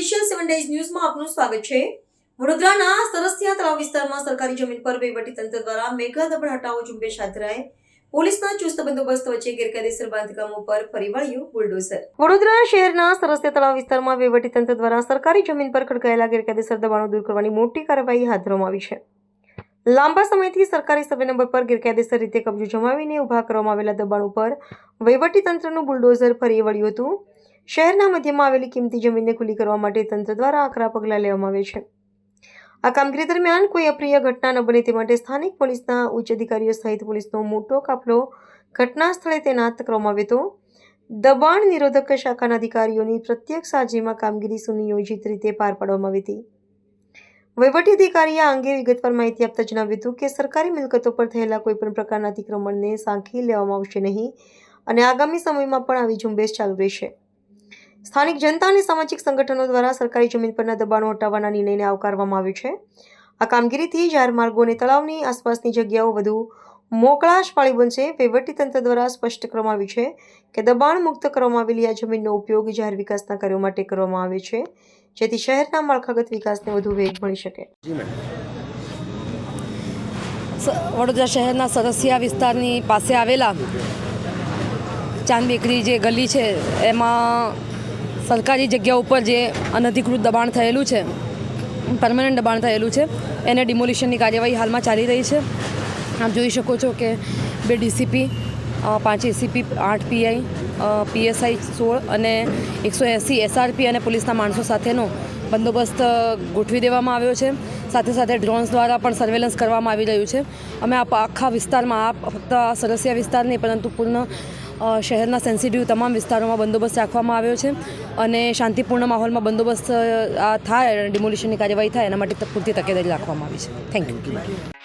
Special 7 days ન્યૂઝમાં આપનું સ્વાગત છે। વડોદરાના સરસિયા તળાવ વિસ્તારમાં સરકારી જમીન પર વહીવટીતંત્ર દ્વારા મેઘા દબાણ હટાવો ઝુંબેશ હાથ ધરાઈ। પોલીસના ચુસ્ત બંદોબસ્ત વચ્ચે ગેરકાયદેસર બાંધકામો પર ફરી વળ્યું બુલડોઝર। વડોદરા શહેરના સરસિયા તળાવ વિસ્તારમાં વહીવટીતંત્ર દ્વારા સરકારી જમીન પર ખડકાયેલા ગેરકાયદેસર દબાણો દૂર કરવાની મોટી કાર્યવાહી હાથ ધરવામાં આવી છે। લાંબા સમયથી સરકારી સર્વે નંબર પર ગેરકાયદેસર રીતે કબજો જમાવીને ઊભા કરવામાં આવેલા દબાણો પર વહીવટીતંત્રનું બુલડોઝર ફરી વળ્યું હતું। શહેરના મધ્યમાં આવેલી કિંમતી જમીનને ખુલ્લી કરવા માટે તંત્ર દ્વારા આકરા પગલાં લેવામાં આવે છે। આ કામગીરી દરમિયાન કોઈ અપ્રિય ઘટના ન બને તે માટે સ્થાનિક પોલીસના ઉચ્ચ અધિકારીઓ સહિત પોલીસનો મોટો કાફલો ઘટના સ્થળે તૈનાત કરવામાં આવ્યો હતો। દબાણ નિરોધક શાખાના અધિકારીઓની પ્રત્યક્ષ હાજરીમાં કામગીરી સુનિયોજિત રીતે પાર પાડવામાં આવી હતી। વહીવટી અધિકારીએ આ અંગે વિગતવાર માહિતી આપતા જણાવ્યું હતું કે સરકારી મિલકતો પર થયેલા કોઈપણ પ્રકારના અતિક્રમણને સાંખી લેવામાં આવશે નહીં અને આગામી સમયમાં પણ આવી ઝુંબેશ ચાલુ રહેશે। સ્થાનિક જનતા અને સામાજિક સંગઠનો દ્વારા સરકારી જમીન પરના દબાણો હટાવવાના નિર્ણયને આવકારવામાં આવ્યો છે। આ કામગીરીથી જાહેર માર્ગો અને તળાવની આસપાસની જગ્યાઓ વધુ મોકળાશવાળી બનશે। વહીવટીતંત્ર દ્વારા સ્પષ્ટ કરવામાં આવ્યું છે કે દબાણ મુક્ત કરવામાં આવેલી આ જમીનનો ઉપયોગ જાહેર વિકાસના કાર્યો માટે કરવામાં આવે છે, જેથી શહેરના માળખાગત વિકાસને વધુ વેગ મળી શકે। વડોદરા શહેરના સરસિયા વિસ્તારની પાસે આવેલા ચાંદ બેકરી જે ગલી છે એમાં સરકારી જગ્યા ઉપર જે અનધિકૃત દબાણ થયેલું છે, પરમેનન્ટ દબાણ થયેલું છે, એને ડિમોલિશનની કાર્યવાહી હાલમાં ચાલી રહી છે। આપ જોઈ શકો છો કે 2 ડીસીપી, 5 એસીપી, 8 પીઆઈ, પીએસઆઈ 16 અને 180 એસઆરપી અને પોલીસના માણસો સાથેનો બંદોબસ્ત ગોઠવી દેવામાં આવ્યો છે। સાથે સાથે ડ્રોન્સ દ્વારા પણ સર્વેલન્સ કરવામાં આવી રહ્યું છે। અમે આખા વિસ્તારમાં ફક્ત સરસિયા વિસ્તાર નહીં પરંતુ પૂર્ણ શહેરના સેન્સિટિવ તમામ વિસ્તારોમાં બંદોબસ્ત રાખવામાં આવ્યો છે અને શાંતિપૂર્ણ માહોલમાં બંદોબસ્ત થાય, ડિમોલિશનની કાર્યવાહી થાય એના માટે પૂરતી તકેદારી રાખવામાં આવી છે। Thank you.